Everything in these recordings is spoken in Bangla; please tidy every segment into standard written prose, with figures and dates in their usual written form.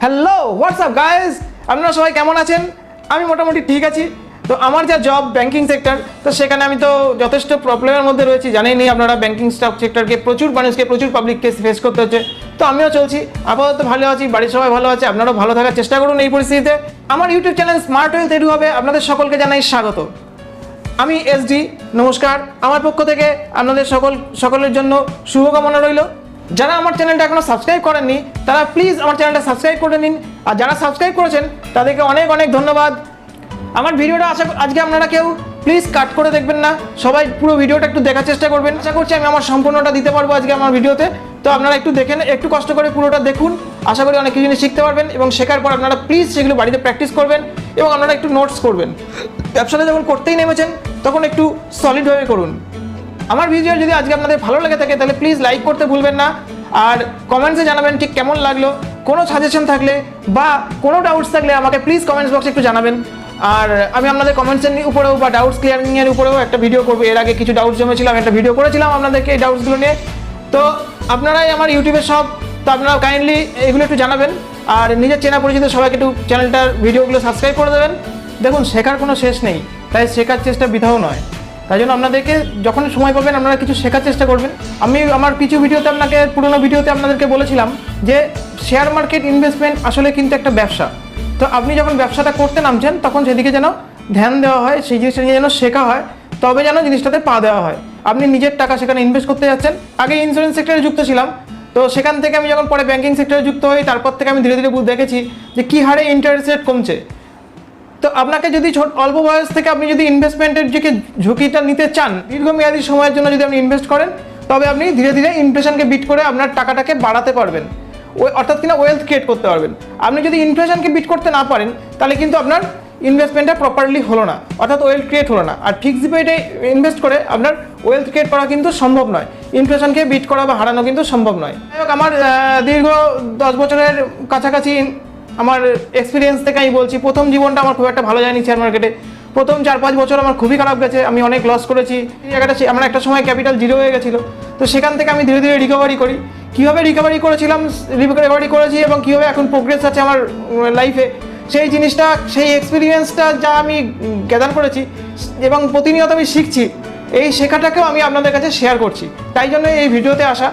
হ্যালো হোয়াটসঅ্যাপ গাইজ, আপনারা সবাই কেমন আছেন? আমি মোটামুটি ঠিক আছি। তো আমার যা জব ব্যাংকিং সেক্টর, তো সেখানে আমি তো যথেষ্ট প্রবলেমের মধ্যে রয়েছি। জানেনই আপনারা, ব্যাংকিং স্টাফ সেক্টরকে প্রচুর মানুষকে প্রচুর পাবলিককে ফেস করতে হচ্ছে। তো আমিও চলছি, আপাতত ভালো আছি, বাড়ির সবাই ভালো আছে। আপনারাও ভালো থাকার চেষ্টা করুন এই পরিস্থিতিতে। আমার YouTube channel smart wealth edu হবে আপনাদের সকলকে জানাই স্বাগত। আমি এসডি, নমস্কার। আমার পক্ষ থেকে আপনাদের সকলের জন্য শুভকামনা রইল। যারা আমার চ্যানেলটা এখনো সাবস্ক্রাইব করেননি তারা প্লিজ আমার চ্যানেলটা সাবস্ক্রাইব করে নিন, আর যারা সাবস্ক্রাইব করেছেন তাদেরকে অনেক অনেক ধন্যবাদ। আমার ভিডিওটা আজকে আপনারা কেউ প্লিজ কাট করে দেখবেন না, সবাই পুরো ভিডিওটা একটু দেখার চেষ্টা করবেন। আশা করছি আমি আমার সম্পূর্ণটা দিতে পারবো আজকে আমার ভিডিওতে। তো আপনারা একটু দেখেন, একটু কষ্ট করে পুরোটা দেখুন। আশা করি অনেক কিছু জিনিস শিখতে পারবেন, এবং শেখার পর আপনারা প্লিজ সেগুলো বাড়িতে প্র্যাকটিস করবেন এবং আপনারা একটু নোটস করবেন। ব্যবসাটা যখন করতেই নেমেছেন তখন একটু সলিডভাবে করুন। আমার ভিডিও যদি আজকে আপনাদের ভালো লেগে থাকে তাহলে প্লিজ লাইক করতে ভুলবেন না, আর কমেন্টসে জানাবেন ঠিক কেমন লাগলো। কোনো সাজেশন থাকলে বা কোনো ডাউটস থাকলে আমাকে প্লিজ কমেন্টস বক্সে একটু জানাবেন। আর আমি আপনাদের কমেন্টসের উপরেও বা ডাউটস ক্লিয়ারিংয়ের উপরেও একটা ভিডিও করবো। এর আগে কিছু ডাউটস জমেছিল, আমি একটা ভিডিও করেছিলাম আপনাদেরকে এই ডাউটসগুলো নিয়ে। তো আপনারাই আমার ইউটিউবের সব, তো আপনারা কাইন্ডলি এগুলো একটু জানাবেন, আর নিজের চেনা পরিচিত সবাইকে একটু চ্যানেলটার ভিডিওগুলো সাবস্ক্রাইব করে দেবেন। দেখুন, শেখার কোনো শেষ নেই, তাই শেখার চেষ্টা বৃথাও নয়। তাই জন্য আপনাদেরকে যখন সময় পাবেন আপনারা কিছু শেখার চেষ্টা করবেন। আমি আমার কিছু ভিডিওতে পুরোনো ভিডিওতে আপনাদেরকে বলেছিলাম যে শেয়ার মার্কেট ইনভেস্টমেন্ট আসলে কিন্তু একটা ব্যবসা। তো আপনি যখন ব্যবসাটা করতে নামছেন তখন সেদিকে যেন ধ্যান দেওয়া হয়, সেই জিনিসটা নিয়ে যেন শেখা হয়, তবে যেন জিনিসটাতে পা দেওয়া হয়। আপনি নিজের টাকা সেখানে ইনভেস্ট করতে যাচ্ছেন। আগে ইন্স্যুরেন্স সেক্টরে যুক্ত ছিলাম, তো সেখান থেকে আমি যখন পরে ব্যাংকিং সেক্টরে যুক্ত হই, তারপর থেকে আমি ধীরে ধীরে দেখেছি যে কী হারে ইন্টারেস্ট রেট কমছে। তো আপনাকে যদি অল্প বয়স থেকে আপনি যদি ইনভেস্টমেন্টের দিকে ঝুঁকিটা নিতে চান, দীর্ঘমেয়াদী সময়ের জন্য যদি আপনি ইনভেস্ট করেন, তবে আপনি ধীরে ধীরে ইনফ্লেশনকে বিট করে আপনার টাকাটাকে বাড়াতে পারবেন, অর্থাৎ কিনা ওয়েলথ ক্রিয়েট করতে পারবেন। আপনি যদি ইনফ্লেশনকে বিট করতে না পারেন তাহলে কিন্তু আপনার ইনভেস্টমেন্টটা প্রপারলি হলো না, অর্থাৎ ওয়েলথ ক্রিয়েট হলো না। আর ফিক্সড ডিপোজিটে ইনভেস্ট করে আপনার ওয়েলথ ক্রিয়েট করা কিন্তু সম্ভব নয়, ইনফ্লেশনকে বিট করা বা হারানো কিন্তু সম্ভব নয়। যাই হোক, আমার দীর্ঘ 10 বছরের কাছাকাছি আমার এক্সপিরিয়েন্স থেকে আমি বলছি, প্রথম জীবনটা আমার খুব একটা ভালো যায়নি শেয়ার মার্কেটে। প্রথম 4-5 বছর আমার খুবই খারাপ গেছে, আমি অনেক লস করেছি। এই জায়গাটা আমার একটা সময় ক্যাপিটাল জিরো হয়ে গেছিলো। তো সেখান থেকে আমি ধীরে ধীরে রিকভারি করি। কীভাবে রিকভারি করেছি এবং কীভাবে এখন প্রোগ্রেস আছে আমার লাইফে, সেই জিনিসটা, সেই এক্সপিরিয়েন্সটা যা আমি গ্যাদার করেছি এবং প্রতিনিয়ত আমি শিখছি, এই শেখাটাকেও আমি আপনাদের কাছে শেয়ার করছি। তাই জন্য এই ভিডিওতে আসা।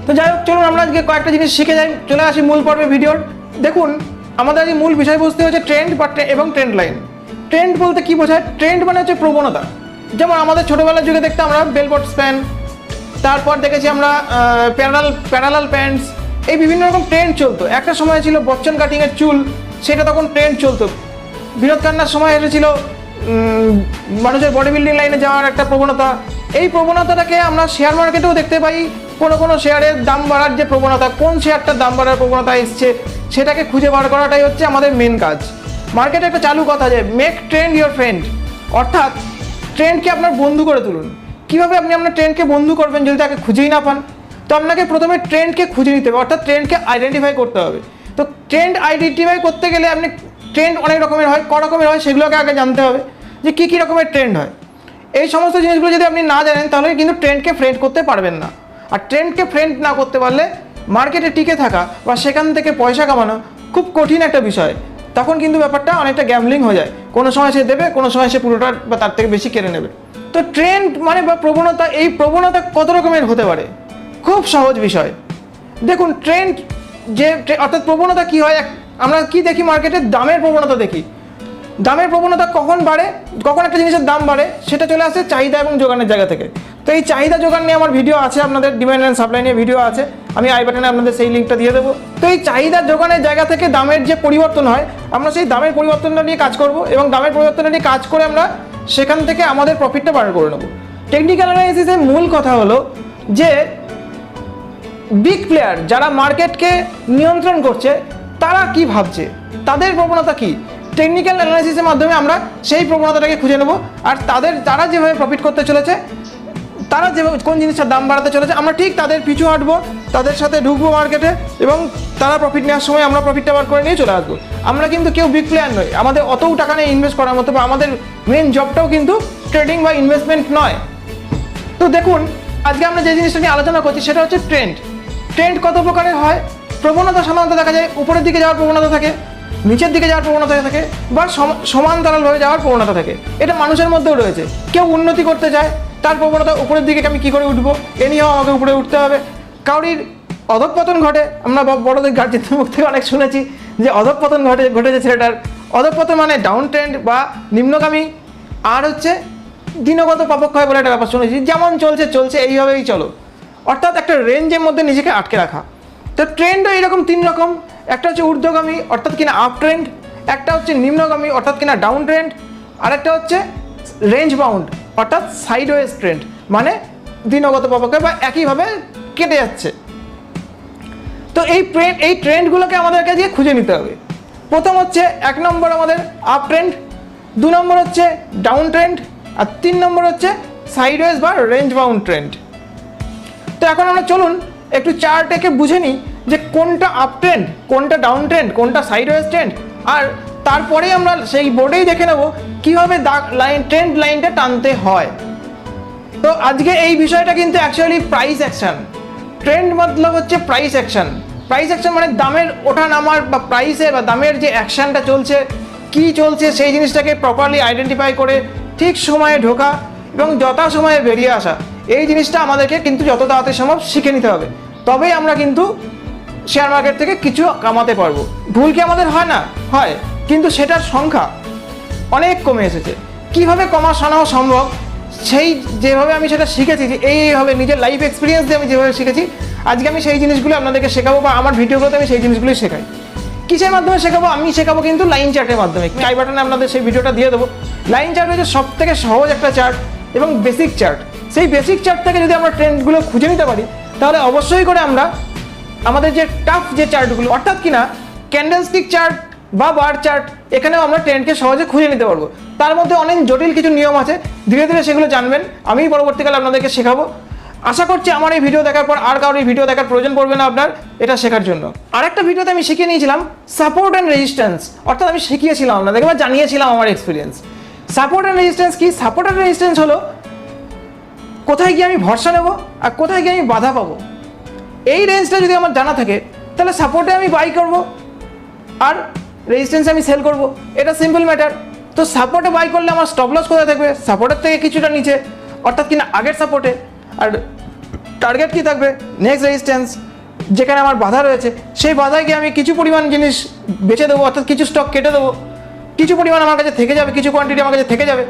তো যাই হোক, চলুন আমরা আজকে কয়েকটা জিনিস শিখে যাই। চলে আসি মূল পর্বে ভিডিওর। দেখুন, আমাদের এই মূল বিষয়বস্তু হচ্ছে ট্রেন্ড এবং ট্রেন্ড লাইন। ট্রেন্ড বলতে কি বোঝায়? ট্রেন্ড মানে হচ্ছে প্রবণতা। যেমন আমাদের ছোটোবেলার যুগে দেখতে আমরা বেলবট স্প্যান, তারপর দেখেছি আমরা প্যারালাল প্যান্টস, এই বিভিন্ন রকম ট্রেন্ড চলতো। একটা সময় ছিল বচ্চন কাটিংয়ের চুল, সেটা তখন ট্রেন্ড চলতো। বিনোদ খান্নার সময় এসেছিল মানুষের বডি বিল্ডিং লাইনে যাওয়ার একটা প্রবণতা। এই প্রবণতাটাকে আমরা শেয়ার মার্কেটেও দেখতে পাই। কোনো শেয়ারের দাম বাড়ার যে প্রবণতা, কোন শেয়ারটার দাম বাড়ার প্রবণতা এসছে, সেটাকে খুঁজে বার করাটাই হচ্ছে আমাদের মেন কাজ। মার্কেটে একটা চালু কথা যে মেক ট্রেন্ড ইয়োর ফ্রেন্ড, অর্থাৎ ট্রেন্ডকে আপনার বন্ধু করে তুলুন। কীভাবে আপনি আপনার ট্রেন্ডকে বন্ধু করবেন যদি তাকে খুঁজেই না পান? তো আপনাকে প্রথমে ট্রেন্ডকে খুঁজে নিতে হবে, অর্থাৎ ট্রেন্ডকে আইডেন্টিফাই করতে হবে। তো ট্রেন্ড আইডেন্টিফাই করতে গেলে আপনি, ট্রেন্ড অনেক রকমের হয়, ক রকমের হয় সেগুলোকে আগে জানতে হবে যে কী কী রকমের ট্রেন্ড হয়। এই সমস্ত জিনিসগুলো যদি আপনি না জানেন তাহলে কিন্তু ট্রেন্ডকে ফ্রেন্ড করতে পারবেন না। আর ট্রেন্ডকে ফ্রেন্ড না করতে পারলে মার্কেটে টিকে থাকা বা সেখান থেকে পয়সা কামানো খুব কঠিন একটা বিষয়। তখন কিন্তু ব্যাপারটা অনেকটা গ্যাম্বলিং হয়ে যায়। কোনো সময় সে দেবে, কোনো সময় সে পুরোটা বা তার থেকে বেশি কেড়ে নেবে। তো ট্রেন্ড মানে বা প্রবণতা, এই প্রবণতা কত রকমের হতে পারে? খুব সহজ বিষয়। দেখুন, ট্রেন্ড যে অর্থাৎ প্রবণতা কি হয়, আমরা কি দেখি মার্কেটে? দামের প্রবণতা দেখি। দামের প্রবণতা কখন বাড়ে, কখন একটা জিনিসের দাম বাড়ে, সেটা চলে আসে চাহিদা এবং যোগানের জায়গা থেকে। তো এই চাহিদা যোগান নিয়ে আমার ভিডিও আছে, আপনাদের ডিমান্ড অ্যান্ড সাপ্লাই নিয়ে ভিডিও আছে, আমি আই বাটনে আপনাদের সেই লিঙ্কটা দিয়ে দেবো। তো এই চাহিদা যোগানের জায়গা থেকে দামের যে পরিবর্তন হয়, আমরা সেই দামের পরিবর্তনটা নিয়ে কাজ করব এবং দামের পরিবর্তনটা নিয়ে কাজ করে আমরা সেখান থেকে আমাদের প্রফিটটা বার করে নেব। টেকনিক্যাল অ্যানালাইসিসের মূল কথা হলো যে বিগ প্লেয়ার যারা মার্কেটকে নিয়ন্ত্রণ করছে তারা কি ভাবছে, তাদের প্রবণতা কি। টেকনিক্যাল অ্যানালাইসিসের মাধ্যমে আমরা সেই প্রবণতাটাকে খুঁজে নেব, আর তারা যেভাবে প্রফিট করতে চলেছে, তারা যেভাবে কোন জিনিসটার দাম বাড়াতে চলেছে, আমরা ঠিক তাদের পিছু হাঁটবো, তাদের সাথে ঢুকবো মার্কেটে, এবং তারা প্রফিট নেওয়ার সময় আমরা প্রফিটটা বার করে নিয়ে চলে আসবো। আমরা কিন্তু কেউ বিগ প্লেয়ার নই, আমাদের অতও টাকা নেই ইনভেস্ট করার মতো, বা আমাদের মেন জবটাও কিন্তু ট্রেডিং বা ইনভেস্টমেন্ট নয়। তো দেখুন, আজকে আমরা যে জিনিসটা নিয়ে আলোচনা করছি সেটা হচ্ছে ট্রেন্ড। ট্রেন্ড কত প্রকারের হয়? প্রবণতা সাধারণত দেখা যায় উপরের দিকে যাওয়ার প্রবণতা থাকে, নিচের দিকে যাওয়ার প্রবণতা থাকে, বা সমান্তরালভাবে যাওয়ার প্রবণতা থাকে। এটা মানুষের মধ্যেও রয়েছে। কেউ উন্নতি করতে চায়, তার প্রবণতা উপরের দিকে, আমি কী করে উঠবো, এ নিয়েও আমাকে উপরে উঠতে হবে। কাউরির অধঃপতন ঘটে, আমরা বড়দের গার্জেনদের মুখ থেকে অনেক শুনেছি যে অধঃপতন ঘটেছে ছেলেটার। অধঃপতন মানে ডাউন ট্রেন্ড বা নিম্নগামী, আর হচ্ছে দিনগত পাপক্ষয় বলে একটা ব্যাপার শুনেছি, যেমন চলছে এইভাবেই চলো, অর্থাৎ একটা রেঞ্জের মধ্যে নিজেকে আটকে রাখা। তো ট্রেন্ডও এরকম 3 রকম, একটা হচ্ছে ঊর্ধ্বগামী অর্থাৎ কিনা আপ ট্রেন্ড, একটা হচ্ছে নিম্নগামী অর্থাৎ কিনা ডাউন ট্রেন্ড, আর একটা হচ্ছে রেঞ্জ বাউন্ড অর্থাৎ সাইডওয়েজ ট্রেন্ড, মানে দিনগত পাপক্ষয় বা একইভাবে কেটে যাচ্ছে। তো এই ট্রেন্ডগুলোকে আমাদেরকে দিয়ে খুঁজে নিতে হবে। প্রথম হচ্ছে 1 নম্বর আমাদের আপ ট্রেন্ড, 2 নম্বর হচ্ছে ডাউন ট্রেন্ড, আর 3 নম্বর হচ্ছে সাইডওয়েজ বা রেঞ্জ বাউন্ড ট্রেন্ড। তো এখন আমরা চলুন একটু চার্ট এঁকে বুঝে নিই যে কোনটা আপ ট্রেন্ড, কোনটা ডাউন ট্রেন্ড, কোনটা সাইডওয়েজ ট্রেন্ড, আর তারপরেই আমরা সেই বোর্ডেই দেখে নেব কীভাবে ট্রেন্ড লাইনটা টানতে হয়। তো আজকে এই বিষয়টা কিন্তু অ্যাকচুয়ালি প্রাইস অ্যাকশন। ট্রেন্ড মতলব হচ্ছে প্রাইস অ্যাকশন। প্রাইস অ্যাকশন মানে দামের ওঠা নামার বা প্রাইসে বা দামের যে অ্যাকশনটা চলছে, কি চলছে সেই জিনিসটাকে প্রপারলি আইডেন্টিফাই করে ঠিক সময়ে ঢোকা এবং যথা সময়ে বেরিয়ে আসা। এই জিনিসটা আমাদেরকে কিন্তু যত তাড়াতাড়ি সম্ভব শিখে নিতে হবে, তবেই আমরা কিন্তু শেয়ার মার্কেট থেকে কিছু কামাতে পারবো। ভুল কি আমাদের হয় না? হয়, কিন্তু সেটার সংখ্যা অনেক কমে এসেছে। কীভাবে কমানো সম্ভব, সেই যেভাবে আমি সেটা শিখেছি, যে এইভাবে নিজের লাইফ এক্সপিরিয়েন্স দিয়ে আমি যেভাবে শিখেছি, আজকে আমি সেই জিনিসগুলো আপনাদেরকে শেখাবো, বা আমার ভিডিওগুলোতে আমি সেই জিনিসগুলোই শেখাই। কিসের মাধ্যমে শেখাবো? আমি শেখাবো কিন্তু লাইন চার্টের মাধ্যমে। আই বাটনে আপনাদের সেই ভিডিওটা দিয়ে দেবো। লাইন চার্ট হচ্ছে সব থেকে সহজ একটা চার্ট এবং বেসিক চার্ট। সেই বেসিক চার্ট থেকে যদি আমরা ট্রেন্ডগুলো খুঁজে নিতে পারি, তাহলে অবশ্যই করে আমরা আমাদের যে টাফ যে চার্টগুলো অর্থাৎ কিনা ক্যান্ডেলস্টিক চার্ট বা বার চার্ট, এখানেও আমরা ট্রেন্ডকে সহজে খুঁজে নিতে পারবো। তার মধ্যে অনেক জটিল কিছু নিয়ম আছে, ধীরে ধীরে সেগুলো জানবেন। আমি পরবর্তীকালে আপনাদেরকে শেখাবো। আশা করছি আমার এই ভিডিও দেখার পর আর কারোর এই ভিডিও দেখার প্রয়োজন পড়বে না আপনার এটা শেখার জন্য। আরেকটা ভিডিওতে আমি শিখিয়ে নিয়েছিলাম সাপোর্ট অ্যান্ড রেজিস্ট্যান্স, অর্থাৎ আমি শিখিয়েছিলাম আপনাদেরকে বা জানিয়েছিলাম আমার এক্সপিরিয়েন্স। সাপোর্ট অ্যান্ড রেজিস্ট্যান্স কি? সাপোর্ট অ্যান্ড রেজিস্ট্যান্স হলো কোথায় গিয়ে আমি ভরসা নেব আর কোথায় গিয়ে আমি বাধা পাবো। এই রেঞ্জটা যদি আমার জানা থাকে, তাহলে সাপোর্টে আমি বাই করব আর রেজিস্ট্যান্সে আমি সেল করব। এটা সিম্পল ম্যাটার। তো সাপোর্টে বাই করলে আমার স্টপ লস কোথায় থাকবে? সাপোর্টের থেকে কিছুটা নিচে, অর্থাৎ কিনা আগের সাপোর্টে। আর টার্গেট কি থাকবে? নেক্সট রেজিস্ট্যান্স, যেখানে আমার বাধা রয়েছে সেই বাধায় গিয়ে আমি কিছু পরিমাণ জিনিস বেচে দেবো, অর্থাৎ কিছু স্টক কেটে দেবো। কিছু পরিমাণ আমার কাছে থেকে যাবে, কিছু কোয়ান্টিটি আমার কাছে থেকে যাবে।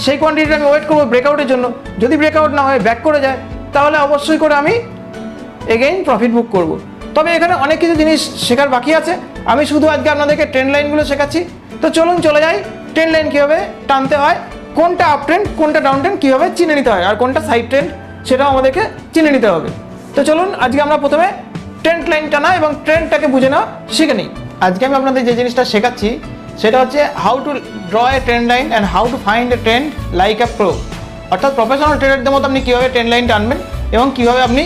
সেই কোয়ান্টিটিটা আমি ওয়েট করবো ব্রেকআউটের জন্য। যদি ব্রেকআউট না হয়, ব্যাক করে যায়, তাহলে অবশ্যই করে আমি এগেইন প্রফিট বুক করব। তবে এখানে অনেক কিছু জিনিস শেখার বাকি আছে। আমি শুধু আজকে আপনাদেরকে ট্রেন্ড লাইনগুলো শেখাচ্ছি। তো চলুন চলে যাই ট্রেন্ড লাইন কীভাবে টানতে হয়, কোনটা আপ ট্রেন্ড কোনটা ডাউন ট্রেন্ড কীভাবে চিনে নিতে হয়, আর কোনটা সাইড ট্রেন্ড সেটাও আমাদেরকে চিনে নিতে হবে। তো চলুন আজকে আমরা প্রথমে ট্রেন্ড লাইন টানা এবং ট্রেন্ডটাকে বুঝে নেওয়া শিখে নিই। আজকে আমি আপনাদের যে জিনিসটা শেখাচ্ছি সেটা হচ্ছে how to draw A trend line and how to find a trend like a pro. অর্থাৎ প্রফেশনাল ট্রেডারদের মতো আপনি কীভাবে ট্রেন্ড লাইন টানবেন এবং কীভাবে আপনি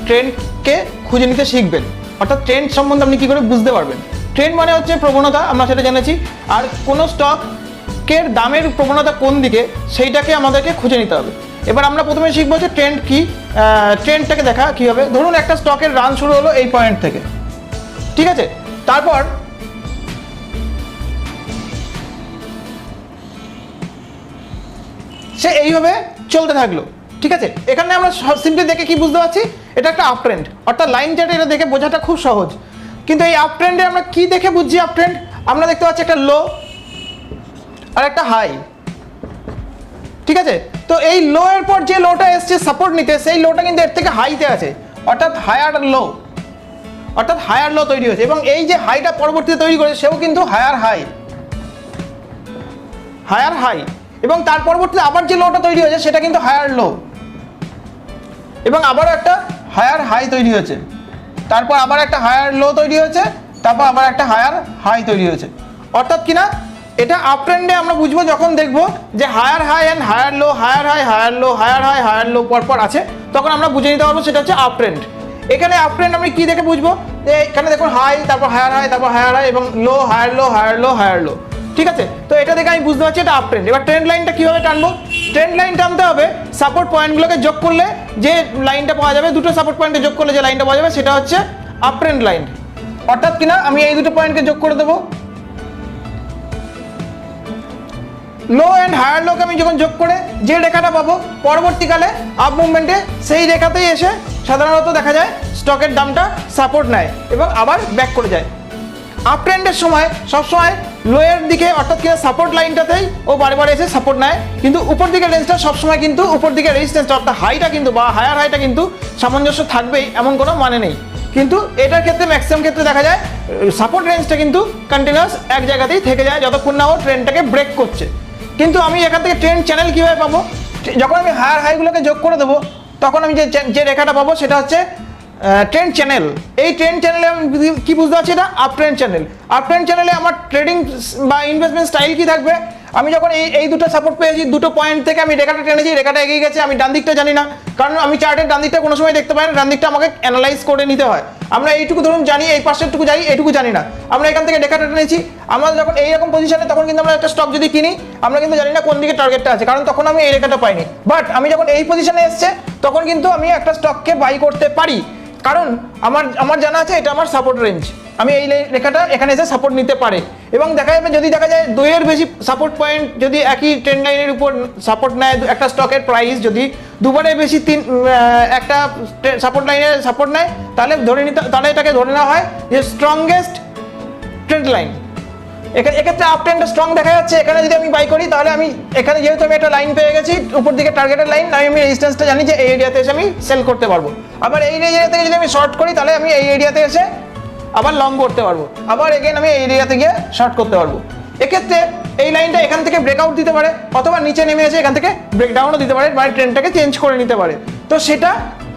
ট্রেন্ডকে খুঁজে নিতে শিখবেন, অর্থাৎ ট্রেন্ড সম্বন্ধে আপনি কী করে বুঝতে পারবেন। ট্রেন্ড মানে হচ্ছে প্রবণতা, আমরা সেটা জেনেছি। আর কোনো স্টকের দামের প্রবণতা কোন দিকে সেইটাকে আমাদেরকে খুঁজে নিতে হবে। এবার আমরা প্রথমে শিখবো যে ট্রেন্ড কি, ট্রেন্ডটাকে দেখা কীভাবে। ধরুন একটা স্টকের রান শুরু হলো এই পয়েন্ট থেকে, ঠিক আছে? তারপর সে এইভাবে চলতে থাকলো, ঠিক আছে? এখানে আমরা সিম্পলি দেখে কি বুঝতে পারছি? এটা একটা আপ ট্রেন্ড, অর্থাৎ লাইন চার্টে এটা দেখে বোঝাটা খুব সহজ। কিন্তু এই আপ ট্রেন্ডে আমরা কি দেখে বুঝছি আপ ট্রেন্ড? আমরা দেখতে পাচ্ছি একটা লো আর একটা হাই, ঠিক আছে? তো এই লো এর পর যে লোটা এসছে সাপোর্ট নিতে, সেই লোটা কিন্তু এর থেকে হাইতে আছে, অর্থাৎ হায়ার লো, অর্থাৎ হায়ার লো তৈরি হয়েছে। এবং এই যে হাইটা পরবর্তীতে তৈরি করেছে সেও কিন্তু হায়ার হাই, এবং তার পরবর্তীতে আবার যে লোটা তৈরি হয়েছে সেটা কিন্তু হায়ার লো, এবং আবারও একটা হায়ার হাই তৈরি হয়েছে, তারপর আবার একটা হায়ার লো তৈরি হয়েছে, তারপর আবার একটা হায়ার হাই তৈরি হয়েছে। অর্থাৎ কিনা এটা আপ ট্রেন্ডে আমরা বুঝবো যখন দেখবো যে higher high and higher low, higher high higher low, higher high higher low পরপর আছে, তখন আমরা বুঝে নিতে পারবো সেটা হচ্ছে আপ ট্রেন্ড। এখানে আপ ট্রেন্ড আমি কি দেখে বুঝবো? যে এখানে দেখুন হাই, তারপর হায়ার হাই, তারপর হায়ার হাই এবং low, higher low, higher low, higher low, ঠিক আছে? তো এটা দেখে আমি বুঝতে পারছি এটা আপ ট্রেন্ড। এবার ট্রেন্ড লাইনটা কীভাবে টানবো? ট্রেন্ড লাইন টানতে হবে সাপোর্ট পয়েন্টগুলোকে যোগ করলে যে লাইনটা পাওয়া যাবে, দুটো সাপোর্ট পয়েন্টে যোগ করলে যে লাইনটা পাওয়া যাবে সেটা হচ্ছে আপ ট্রেন্ড লাইন। অর্থাৎ কিনা আমি এই দুটো পয়েন্টকে যোগ করে দেবো, লো অ্যান্ড হায়ার লোকে আমি যখন যোগ করে যে রেখাটা পাবো পরবর্তীকালে আপ মুভমেন্টে সেই রেখাতেই এসে সাধারণত দেখা যায় স্টকের দামটা সাপোর্ট নেয় এবং আবার ব্যাক করে যায়। আপ ট্রেন্ডের সময় সবসময় লোয়ের দিকে অর্থাৎ কিনা সাপোর্ট লাইনটাতেই ও বারে বারে এসে সাপোর্ট নেয়, কিন্তু উপর দিকে রেঞ্জটা সবসময় কিন্তু উপর দিকে রেজিস্ট্যান্সটা অর্থাৎ হাইটা কিন্তু বা হায়ার হাইটা কিন্তু সামঞ্জস্য থাকবেই এমন কোনো মানে নেই। কিন্তু এটার ক্ষেত্রে ম্যাক্সিমাম ক্ষেত্রে দেখা যায় সাপোর্ট রেঞ্জটা কিন্তু কন্টিনিউয়াস এক জায়গাতেই থেকে যায় যতক্ষণ না ও ট্রেন্ডটাকে ব্রেক করছে। কিন্তু আমি এখান থেকে ট্রেন্ড চ্যানেল কীভাবে পাবো, যখন আমি হায়ার হাইগুলোকে যোগ করে দেবো তখন আমি যে রেখাটা পাবো সেটা হচ্ছে ট্রেন্ড চ্যানেল। এই ট্রেন্ড চ্যানেলে আমি কি বুঝতে পারছি, এটা up trend channel. Up trend চ্যানেলে আমার ট্রেডিং বা ইনভেস্টমেন্ট স্টাইল কি থাকবে, আমি যখন এই দুটো সাপোর্ট পেয়েছি, দুটো পয়েন্ট থেকে আমি রেখাটা টেনেছি, রেখাটা এগিয়ে গেছে, আমি ডান দিকটা জানি না, কারণ আমি চার্টের ডান দিকটা কোনো সময় দেখতে পাই না, ডান দিকটা আমাকে অ্যানালাইজ করে নিতে হয়। আমরা এইটুকু ধরুন জানি, এই পাশেরটুকু জানি, এইটুকু জানি না। আমরা এখান থেকে রেখাটা টেনেছি, আমরা যখন এইরকম পজিশনে তখন কিন্তু আমরা একটা স্টক যদি কিনি আমরা কিন্তু জানি না কোন দিকে টার্গেটটা আছে, কারণ তখন আমি এই রেখাটা পাইনি। বাট আমি যখন এই পজিশনে এসছে তখন কিন্তু আমি একটা স্টককে বাই করতে পারি, কারণ আমার জানা আছে এটা আমার সাপোর্ট রেঞ্জ, আমি এই রেখাটা এখানে এসে সাপোর্ট নিতে পারে। এবং দেখা যাবে যদি দেখা যায় দুইয়ের বেশি সাপোর্ট পয়েন্ট যদি একই ট্রেন্ড লাইনের উপর সাপোর্ট নেয়, একটা স্টকের প্রাইস যদি দুবারের বেশি একটা সাপোর্ট লাইনের সাপোর্ট নেয়, তাহলে এটাকে ধরে নেওয়া হয় যে স্ট্রংগেস্ট ট্রেন্ড লাইন। এক্ষেত্রে আপ ট্রেন্ডটা স্ট্রং দেখা যাচ্ছে, এখানে যদি আমি বাই করি তাহলে আমি এখানে যেহেতু আমি একটা লাইন পেয়ে গেছি উপর দিকে টার্গেটের লাইন, আমি রেজিস্ট্যান্সটা জানি যে এই এরিয়াতে এসে আমি সেল করতে পারবো। আবার এই এরিয়া থেকে যদি আমি শর্ট করি তাহলে আমি এই এরিয়াতে এসে আবার লং করতে পারবো, আবার এগেন আমি এই এরিয়াতে গিয়ে শর্ট করতে পারবো। এক্ষেত্রে এই লাইনটা এখান থেকে ব্রেকআউট দিতে পারে অথবা নিচে নেমে এসে এখান থেকে ব্রেকডাউনও দিতে পারে, মানে ট্রেন্ডটাকে চেঞ্জ করে নিতে পারে। তো সেটা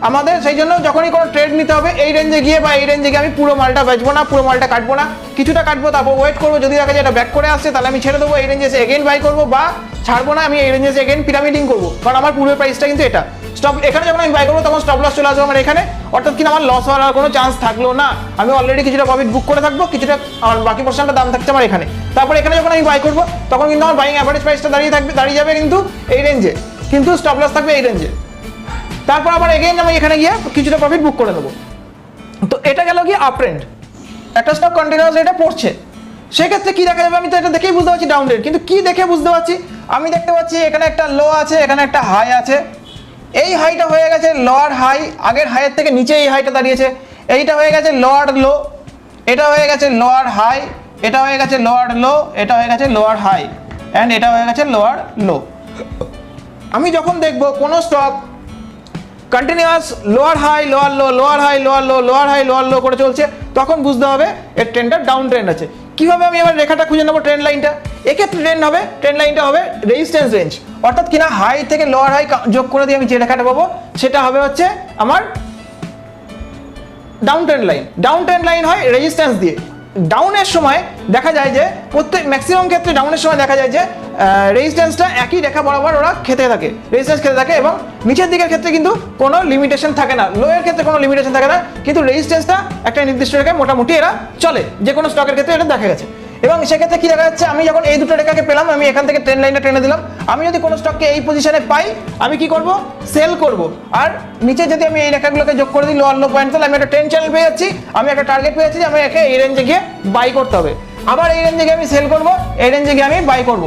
আমাদের সেই জন্য যখনই কোনো ট্রেড নিতে হবে এই রেঞ্জে গিয়ে বা এই রেঞ্জে গিয়ে আমি পুরো মালটা বেচবো না, পুরো মালটা কাটবো না, কিছুটা কাটবো, তারপর ওয়েট করবো, যদি দেখা যায় এটা ব্যাক করে আসছে তাহলে আমি ছেড়ে দেবো, এই রেঞ্জে এসে এগেন বাই করবো, বা ছাড়বো না, আমি এই রেঞ্জে এসে এগেন পিরামিডিং করবো, কারণ আমার পূর্বের প্রাইসটা কিন্তু এটা। স্টপ এখানে যখন আমি বাই করবো তখন স্টপ লস চলে আসবে আমার এখানে, অর্থাৎ কিনা আমার লস হওয়ার কোনো চান্স থাকলো না, আমি অলরেডি কিছুটা প্রফিট বুক করে থাকবো, কিছুটা আমার বাকি পোর্শনটা দাম থাকছে আমার এখানে। তারপর এখানে যখন আমি বাই করবো তখন কিন্তু আমার বাইং অ্যাভারেজ প্রাইসটা দাঁড়িয়ে যাবে কিন্তু এই রেঞ্জে, কিন্তু স্টপ লস থাকবে এই রেঞ্জে। তারপর আবার এগেইন আমি এখানে গিয়ে কিছুটা প্রফিট বুক করে দেবো। তো এটা গেল কি আপ ট্রেন্ড, একটা স্টক কন্টিনিউয়াস রেটে পড়ছে, সেক্ষেত্রে কি দেখা যাবে, আমি তো এটা দেখেই বুঝতে পারছি ডাউন রেট, কিন্তু কি দেখে বুঝতে পারছি, আমি দেখতে পাচ্ছি এখানে একটা লো আছে, এখানে একটা হাই আছে, এই হাইটা হয়ে গেছে লোয়ার হাই, আগের হাইয়ের থেকে নিচে এই হাইটা দাঁড়িয়েছে, এইটা হয়ে গেছে লোয়ার লো, এটা হয়ে গেছে লোয়ার হাই, এটা হয়ে গেছে লোয়ার লো, এটা হয়ে গেছে লোয়ার হাই, অ্যান্ড এটা হয়ে গেছে লোয়ার লো। আমি যখন দেখবো কোনো stock continuous lower high lower low, lower high lower low, lower high lower low করে চলছে, তখন বুঝতে হবে এর ট্রেন্ডটা ডাউন ট্রেন্ড আছে। কীভাবে আমি এবার রেখাটা খুঁজে নেবো ট্রেন্ড লাইনটা, এক্ষেত্রে ট্রেন্ড লাইনটা হবে রেজিস্ট্যান্স রেঞ্জ, অর্থাৎ কিনা হাই থেকে লোয়ার হাই যোগ করে দিয়ে আমি যে রেখাটা পাবো সেটা হবে হচ্ছে আমার down trend line. Down trend line হয় রেজিস্ট্যান্স দিয়ে। ডাউনের সময় দেখা যায় যে ম্যাক্সিমাম ক্ষেত্রে ডাউনের সময় দেখা যায় যে রেজিস্ট্যান্সটা একই রেখা বরাবর ওরা রেজিস্ট্যান্স খেতে থাকে, এবং নিচের দিকের ক্ষেত্রে কিন্তু কোনো লিমিটেশন থাকে না, লোয়ের ক্ষেত্রে কোনো লিমিটেশন থাকে না, কিন্তু রেজিস্ট্যান্সটা একটা নির্দিষ্ট রেখায় মোটামুটি এরা চলে, যে কোনো স্টকের ক্ষেত্রে এটা দেখা গেছে। এবং সেক্ষেত্রে কি দেখা যাচ্ছে, আমি যখন এই দুটো রেখাকে পেলাম, আমি এখান থেকে ট্রেন্ড লাইনটা টেনে দিলাম, আমি যদি কোনো স্টককে এই পজিশনে পাই আমি কি করব, সেল করব, আর নিচে যদি আমি এই রেখাগুলোকে যোগ করে দিই লোয়ার লো পয়েন্ট, তাহলে আমি একটা ট্রেন্ড চ্যানেল পেয়ে যাচ্ছি, আমি একটা টার্গেট পেয়ে যাচ্ছি যে আমি একে এই রেঞ্জে গিয়ে বাই করতে হবে, আবার এই রেঞ্জে গিয়ে আমি সেল করব, এই রেঞ্জে গিয়ে আমি বাই করব।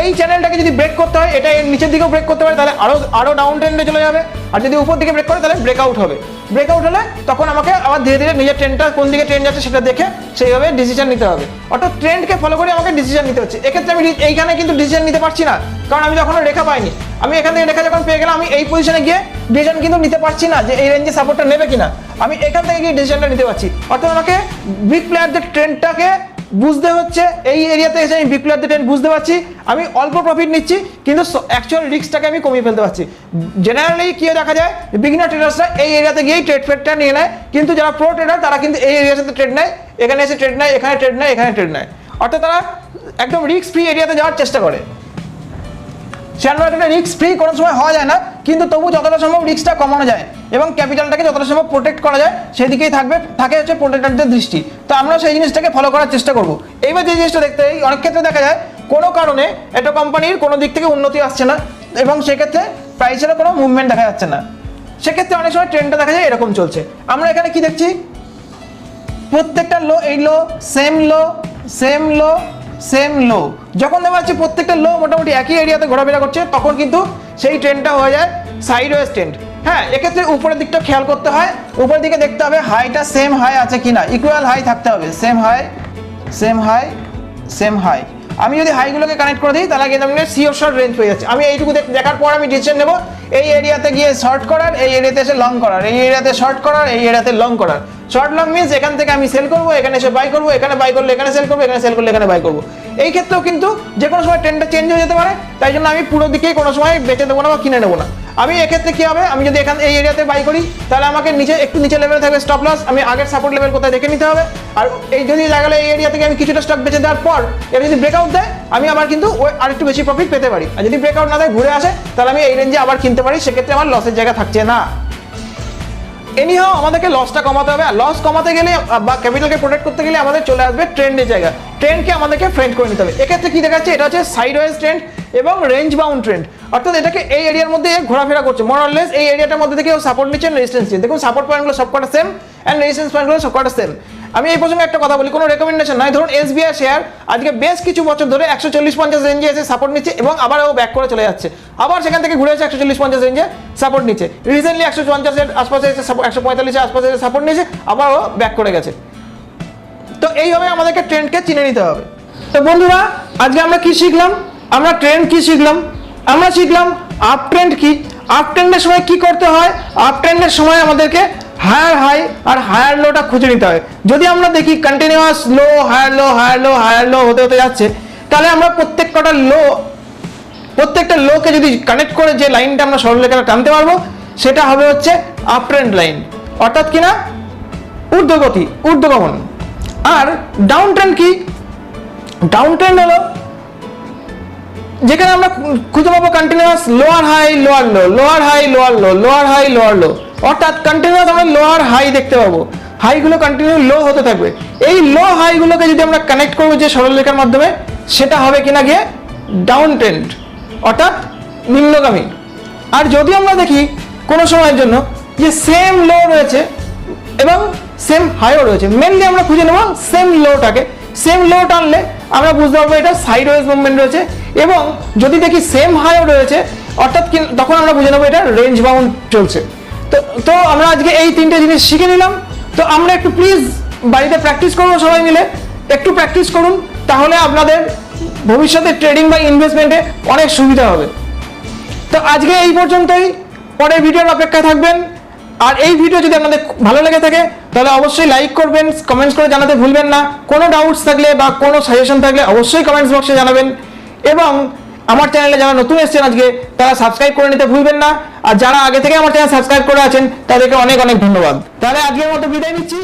এই চ্যানেলটাকে যদি ব্রেক করতে হয়, এটা এর নিচের দিকেও ব্রেক করতে পারে, তাহলে আরো ডাউন ট্রেন্ডে চলে যাবে, আর যদি উপর দিকে ব্রেক করে তাহলে ব্রেকআউট হবে। ব্রেকআউট হলে তখন আমাকে আবার ধীরে ধীরে নিজের ট্রেন্ডটা কোন দিকে ট্রেন্ড যাচ্ছে সেটা দেখে সেইভাবে ডিসিশন নিতে হবে, অর্থাৎ ট্রেন্ডকে ফলো করে আমাকে ডিসিশন নিতে হচ্ছে। এক্ষেত্রে আমি এইখানে কিন্তু ডিসিশন নিতে পারছি না, কারণ আমি যখন রেখা পাইনি, আমি এখান থেকে রেখা যখন পেয়ে গেলাম আমি এই পজিশনে গিয়ে ডিসিশন কিন্তু নিতে পারছি না যে এই রেঞ্জে সাপোর্টটা নেবে কিনা, আমি এখান থেকে গিয়ে ডিসিশনটা নিতে পারছি। অর্থাৎ আমাকে বিগ প্লেয়ারদের ট্রেন্ডটাকে বুঝতে হচ্ছে, এই এরিয়াতে এসে আমি বিগ প্লেয়ারদের ট্রেন্ড বুঝতে পারছি, আমি অল্প প্রফিট নিচ্ছি কিন্তু অ্যাকচুয়াল রিস্কটাকে আমি কমিয়ে ফেলতে পারছি। জেনারেলি কি দেখা যায়, বিগিনার ট্রেডার্সরা এই এরিয়াতে গিয়েই ট্রেডটা নিয়ে নেয়, কিন্তু যারা প্রো ট্রেডার তারা কিন্তু এই এরিয়ার সাথে ট্রেড নেয়, এখানে এসে ট্রেড নেয়, এখানে ট্রেড নেয়, এখানে ট্রেড নেয়, অর্থাৎ তারা একদম রিস্ক ফ্রি এরিয়াতে যাওয়ার চেষ্টা করে। শেয়ার মার্কেটে রিস্ক ফ্রি কোনো সময় হওয়া যায় না, কিন্তু তবু যতটা সম্ভব রিস্কটা কমানো যায় এবং ক্যাপিটালটাকে যতটা সম্ভব প্রোটেক্ট করা যায় সেদিকেই থাকে হচ্ছে প্রোটেক্টরদের দৃষ্টি। তো আমরা সেই জিনিসটাকে ফলো করার চেষ্টা করব। এইবার যে জিনিসটা দেখতে অনেক ক্ষেত্রে দেখা যায় কোনো কারণে একটা কোম্পানির কোনো দিক থেকে উন্নতি আসছে না এবং সেক্ষেত্রে প্রাইসেরও কোনো মুভমেন্ট দেখা যাচ্ছে না, সেক্ষেত্রে অনেক সময় ট্রেন্ডটা দেখা যায় এরকম চলছে। আমরা এখানে কি দেখছি, প্রত্যেকটা লো, এই লো, সেম লো, সেম লো, সেম লো, যখন দেখা যাচ্ছে প্রত্যেকটা লো মোটামুটি একই এরিয়াতে ঘোরাফেরা করছে, তখন কিন্তু সেই ট্রেন্ডটা হয়ে যায় সাইডওয়েজ ট্রেন্ড। হ্যাঁ, এক্ষেত্রে উপরের দিকটা খেয়াল করতে হয়, উপরের দিকে দেখতে হবে হাইটা সেম হাই আছে কিনা, ইকুয়াল হাই থাকতে হবে, same high, same high, same high. আমি যদি হাইগুলোকে কানেক্ট করে দিই তাহলে কিন্তু আমি সিওর শর্ট রেঞ্জ পেয়ে যাচ্ছে। আমি এইটুকু দেখার পর আমি ডিসিশন নেব এই এরিয়াতে গিয়ে শর্ট করার, এই এরিয়াতে এসে লং করার, এই এরিয়াতে শর্ট করার, এই এরিয়াতে লং করার। শর্ট লং মিনস এখান থেকে আমি সেল করবো, এখানে এসে বাই করবো, এখানে বাই করলে এখানে সেল করবো, এখানে সেল করলে এখানে বাই করবো। এই ক্ষেত্রেও কিন্তু যে কোনো সময় ট্রেন্ডটা চেঞ্জ হয়ে যেতে পারে, তাই জন্য আমি পুরো দিকেই কোনো সময় বেচে দেবো না বা কিনে নেবো না। আমি এক্ষেত্রে কি হবে, আমি যদি এখানে এই এরিয়াতে বাই করি তাহলে আমাকে নিচে একটু নিচে লেভেলে থাকবে স্টপ লস, আমি আগের সাপোর্ট লেভেল কোথায় দেখে নিতে হবে। আর এই যদি লাগালে এই এরিয়া থেকে আমি কিছুটা স্টক বেচে দেওয়ার পর এর যদি ব্রেকআউট দেয় আমি আবার কিন্তু আরেকটু বেশি প্রফিট পেতে পারি। আর যদি ব্রেকআউট না দেয় ঘুরে আসে তাহলে আমি এই রেঞ্জে আবার কিনতে পারি, সেক্ষেত্রে আমার লসের জায়গা থাকছে না। এনিহাও আমাদেরকে লসটা কমাতে হবে, আর লস কমাতে গেলে বা ক্যাপিটালকে প্রোটেক্ট করতে গেলে আমাদের চলে আসবে ট্রেন্ডের জায়গা। ট্রেন্ডকে আমাদেরকে ফ্রেন্ড করে নিতে হবে। এক্ষেত্রে কি দেখাচ্ছে, এটা হচ্ছে সাইডওয়েজ ট্রেন্ড এবং রেঞ্জ বাউন্ড ট্রেন্ড, অর্থাৎ এটাকে এই এরিয়ার মধ্যে ঘোরাফেরা করছে মোর অর লেস। এই এরিয়াটার মধ্যে থেকে সাপোর্ট নিচ্ছে, রেজিস্ট্যান্স নিচ্ছে। দেখুন সাপোর্ট পয়েন্টগুলো সবকটা সেম অ্যান্ড রেজিস্ট্যান্স পয়েন্টগুলো সবকটা সেম। আমি এই প্রসঙ্গে একটা কথা বলি, কোনো রেকমেন্ডেশন নয়। ধরুন এসবিআই শেয়ার আজকে বেশ কিছু বছর ধরে 140-50 রেঞ্জে এসে সাপোর্ট নিচ্ছে এবং আবার ও ব্যাক করে চলে যাচ্ছে, আবার সেখান থেকে ঘুরে এসে 140-50 রেঞ্জে সাপোর্ট নিচ্ছে। রিসেন্টলি 150-এর আশপাশে এসে 145-এর আশপাশে এসে সাপোর্ট নিয়েছে, আবার ও ব্যাক করে গেছে। তো এইভাবে আমাদেরকে ট্রেন্ডকে চিনে নিতে হবে। তো বন্ধুরা, আজকে আমরা কি শিখলাম, আমরা ট্রেন্ড কি শিখলাম, আমরা শিখলাম আপ ট্রেন্ড কি, আপ ট্রেন্ডের সময় কি করতে হয়, আপ ট্রেন্ডের সময় আমাদেরকে হায়ার হাই আর হায়ার লোটা খুঁজে নিতে হয়। যদি আমরা দেখি continuous low higher low higher low higher low হতে হতে যাচ্ছে, তাহলে আমরা প্রত্যেকটা লোকে যদি কানেক্ট করে যে লাইনটা আমরা সরলরেখাটা টানতে পারবো সেটা হবে হচ্ছে আপ ট্রেন্ড লাইন, অর্থাৎ কিনা ঊর্ধ্বগতি, ঊর্ধ্বগমন। আর ডাউন ট্রেন্ড কি, ডাউন ট্রেন্ড হলো যেখানে আমরা খুঁজে পাবো continuous lower high lower low, lower high lower low, lower high lower low, অর্থাৎ কন্টিনিউয়াস আমরা লোয়ার হাই দেখতে পাবো, হাইগুলো কন্টিনিউ লো হতে থাকবে। এই লো হাইগুলোকে যদি আমরা কানেক্ট করবো যে সরলরেখার মাধ্যমে, সেটা হবে কিনা গিয়ে ডাউন ট্রেন্ড, অর্থাৎ নিম্নগামী। আর যদি আমরা দেখি কোনো সময়ের জন্য যে সেম লো রয়েছে এবং সেম হাইও রয়েছে, মেনলি আমরা খুঁজে নেব সেম লোটাকে। সেম লো টানলে আমরা বুঝতে পারবো এটা সাইডওয়েজ মুভমেন্ট রয়েছে, এবং যদি দেখি সেম হাইও রয়েছে অর্থাৎ তখন আমরা বুঝে নেবো এটা রেঞ্জ বাউন্ড চলছে। তো আমরা আজকে এই তিনটে জিনিস শিখে নিলাম। তো আমরা একটু প্লিজ বাড়িতে প্র্যাকটিস করবো, সবাই মিলে একটু প্র্যাকটিস করুন, তাহলে আপনাদের ভবিষ্যতে ট্রেডিং বা ইনভেস্টমেন্টে অনেক সুবিধা হবে। তো আজকে এই পর্যন্তই, পরের ভিডিওর অপেক্ষায় থাকবেন। আর এই ভিডিও যদি আপনাদের ভালো লেগে থাকে তাহলে অবশ্যই লাইক করবেন, কমেন্টস করে জানাতে ভুলবেন না। কোনো ডাউটস থাকলে বা কোনো সাজেশন থাকলে অবশ্যই কমেন্টস বক্সে জানাবেন। এবং আমার চ্যানেলে যারা নতুন এসেছেন আজকে, তারা সাবস্ক্রাইব করে নিতে ভুলবেন না। আর যারা আগে থেকে আমার চ্যানেল সাবস্ক্রাইব করে আছেন তাদেরকে অনেক অনেক ধন্যবাদ। তাহলে আজকের মতো বিদায় নিচ্ছি।